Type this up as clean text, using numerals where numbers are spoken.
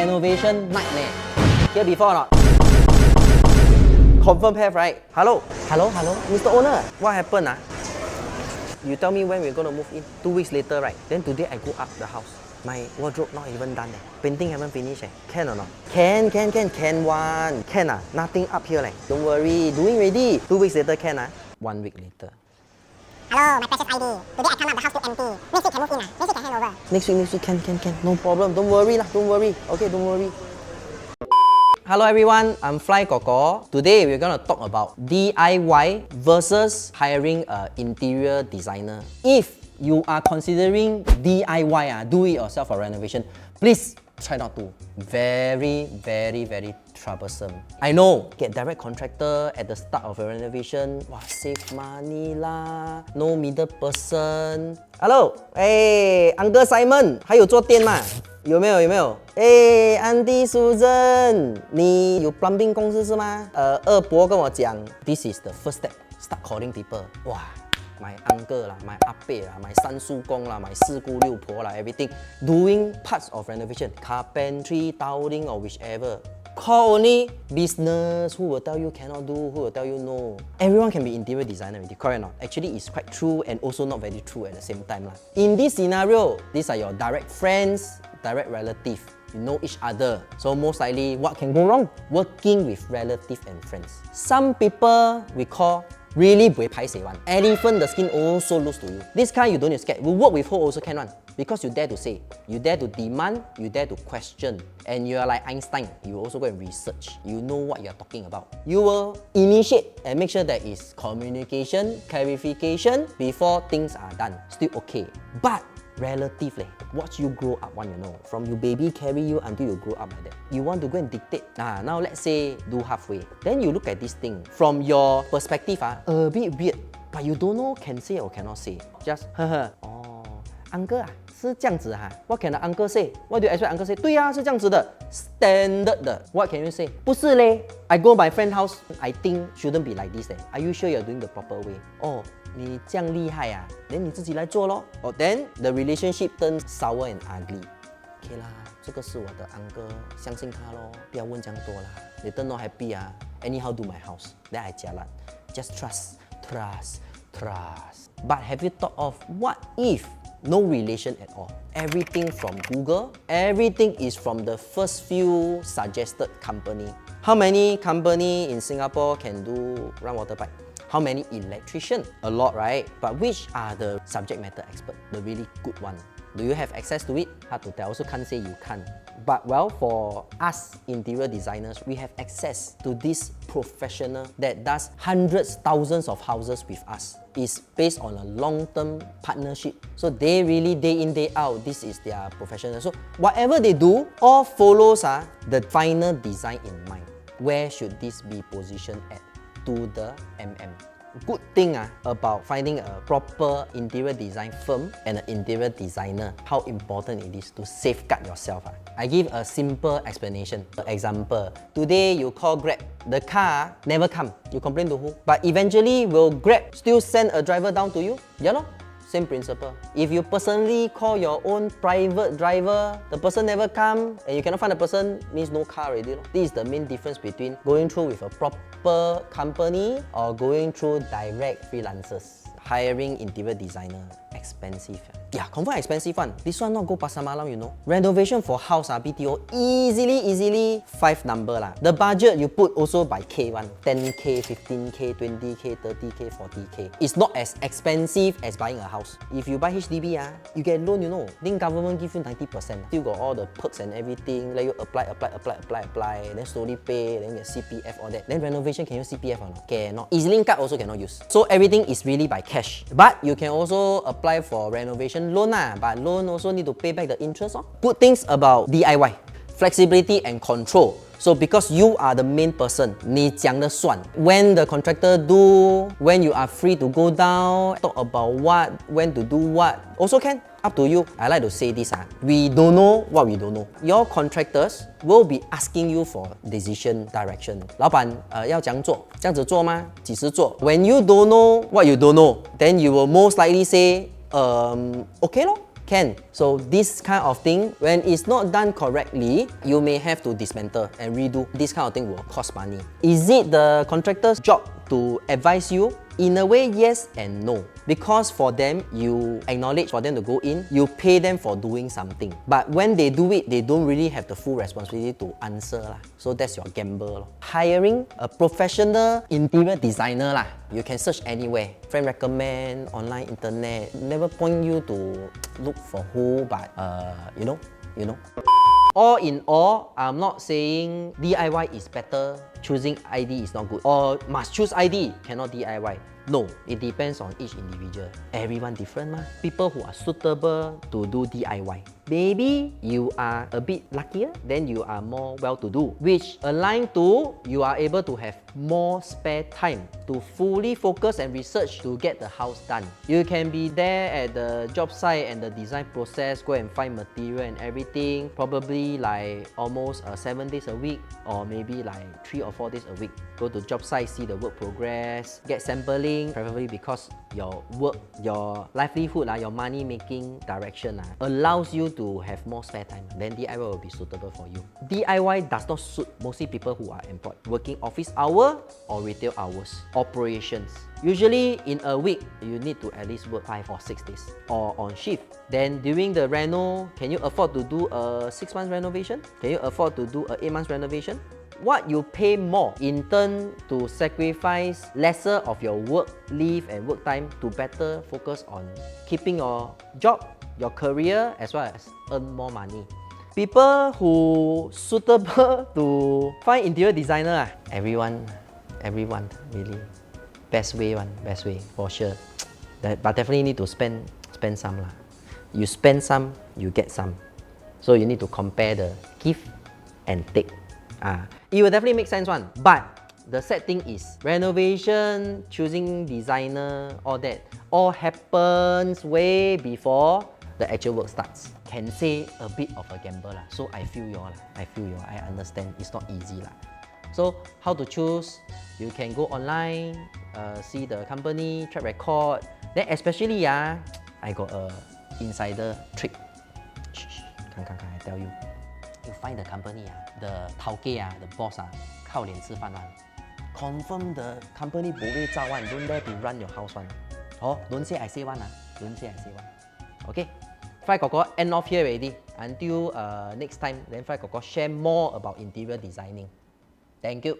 renovation nightmare. Here before or not? Confirm have, right? Hello, Mr. Owner. What happened? You tell me when we're gonna move in. 2 weeks later, right? Then today I go up the house. My wardrobe not even done. Painting haven't finished. Can or not? Can one. Can nothing up here. Don't worry, doing ready. 2 weeks later can 1 week later. Hello, my precious ID. Today I come up, the house still empty. Next week can move in. Next week can hand over. Next week can. No problem. Don't worry don't worry. Okay, don't worry. Hello everyone, I'm Fly Koko. Today we're gonna talk about DIY versus hiring an interior designer. If you are considering DIY, do it yourself for renovation, please try not to. Very troublesome. I know, get direct contractor at the start of a renovation. Wow, save money lah. No middle person. Hello, hey, Uncle Simon, 还有做店吗？有没有？哎 ，Auntie Susan， 你有 plumbing 公司是吗？二伯跟我讲 ，this is the first step. Start calling people. 哇 ，my uncle 啦 ，my 阿伯啦 ，my 三叔公啦 ，my 四姑六婆啦 ，everything doing parts of renovation, carpentry, tiling or whichever. Call only business. Who will tell you cannot do? Who will tell you no? Everyone can be interior designer, correct or not? Actually, it's quite true and also not very true at the same time lah. In this scenario, these are your direct friends, direct relative. You know each other. So most likely, what can go wrong? Working with relative and friends. Some people we call really buay paiseh one. Elephant, the skin also lose to you. This kind you don't need to scared. We work with who also can one. Because you dare to say, you dare to demand, you dare to question. And you are like Einstein, you also go and research. You know what you are talking about. You will initiate and make sure there is communication, clarification before things are done. Still okay. But relatively, watch you grow up one, you know. From you baby carry you until you grow up like that. You want to go and dictate. Now let's say do halfway. Then you look at this thing from your perspective, a bit weird. But you don't know can say or cannot say. Just, uncle 是这样子What can the uncle say? What do you expect uncle say? 对是这样子的 standard 的 What can you say? 不是嘞 I go my friend house I think shouldn't be like this Are you sure you're doing the proper way? 你这样厉害then 你自己来做咯 Then the relationship turns sour and ugly. Okay 啦，这个是我的 uncle 相信他咯不要问这样多啦 Later not happy anyhow do my house Then I jialat. Just trust But have you thought of what if no relation at all? Everything from Google, everything is from the first few suggested company. How many company in Singapore can do run water pipe? How many electrician? A lot, right? But which are the subject matter expert, the really good one? Do you have access to it? Hard to tell. Also can't say you can't. But well, for us interior designers, we have access to this professional that does hundreds, thousands of houses with us. It's based on a long-term partnership. So they really day in, day out, this is their professional. So whatever they do, all follows the final design in mind. Where should this be positioned at? To the Good thing about finding a proper interior design firm and an interior designer, how important it is to safeguard yourself. I give a simple explanation. Example, today you call Grab, the car never come. You complain to who? But eventually, will Grab still send a driver down to you? Yeah, no? Same principle. If you personally call your own private driver, the person never come, and you cannot find the person, means no car already. This is the main difference between going through with a proper company or going through direct freelancers. Hiring interior designer, expensive. Yeah, confirm expensive one. This one not go pasar malam, you know. Renovation for house BTO, easily 5 number lah. The budget you put also by K one. 10K, 15K, 20K, 30K, 40K. It's not as expensive as buying a house. If you buy HDB, you get loan, you know. Then government give you 90%. Still got all the perks and everything. Let you apply. Then slowly pay, then get CPF, all that. Then renovation can use CPF or not? Cannot. EasyLink card also cannot use. So everything is really by cash. But you can also apply for renovation loan but loan also need to pay back the interest. Good things about DIY, flexibility and control. So because you are the main person, 你讲的算. When the contractor do, when you are free to go down, talk about what, when to do what, also can. Up to you. I like to say this, we don't know what we don't know. Your contractors will be asking you for decision direction. 老板，要怎样做？这样子做吗？几时做？ When you don't know what you don't know, then you will most likely say, okay 咯。can. So this kind of thing, when it's not done correctly, you may have to dismantle and redo. This kind of thing will cost money. Is it the contractor's job to advise you? In a way, yes and no. Because for them, you acknowledge for them to go in, you pay them for doing something. But when they do it, they don't really have the full responsibility to answer lah. So that's your gamble. Hiring a professional interior designer lah. You can search anywhere. Friend recommend, online, internet. Never point you to look for who, but you know. All in all, I'm not saying DIY is better, choosing ID is not good, or must choose ID, cannot DIY. No, it depends on each individual. Everyone different mah. People who are suitable to do DIY. Maybe you are a bit luckier, then you are more well-to-do, which align to you are able to have more spare time to fully focus and research to get the house done. You can be there at the job site and the design process, go and find material and everything, probably like almost 7 days a week, or maybe like 3 or 4 days a week. Go to job site, see the work progress, get sampling, preferably because your work, your livelihood, your money making direction allows you to have more spare time. Then DIY will be suitable for you. DIY does not suit mostly people who are employed, working office hour or retail hours, operations. Usually in a week, you need to at least work 5 or 6 days or on shift. Then during the reno, can you afford to do a 6 months renovation? Can you afford to do a 8 months renovation? What you pay more in turn to sacrifice lesser of your work leave and work time to better focus on keeping your job, your career, as well as earn more money. People who suitable to find interior designer, everyone really best way for sure. But definitely need to spend some lah. You spend some, you get some. So you need to compare the give and take. It will definitely make sense one. But the sad thing is, renovation, choosing designer, all that, all happens way before the actual work starts. Can say a bit of a gamble lah. So I feel you all. I understand. It's not easy lah. So how to choose? You can go online, see the company, track record. Then especially I got a insider trick. Come, I tell you. You find the company the 头家the boss 靠脸吃饭 one. Confirm the company 不会造 one, don't dare to run your house one. Don't say I say one don't say I say one. Okay, Fry Kor end off here already. Until next time, then Fry Kor share more about interior designing. Thank you.